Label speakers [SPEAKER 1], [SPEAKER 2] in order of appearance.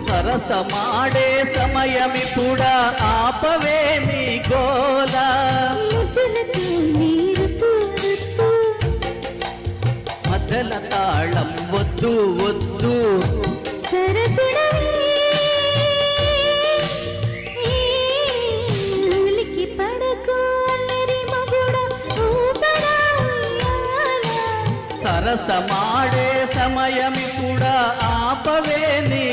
[SPEAKER 1] సరసమాడే సమయమిప్పుడా ఆపవేమి గోల మధ్యల తాళం వద్దు వద్దు సరసమాడే సమయమిప్పుడా ఆపవేని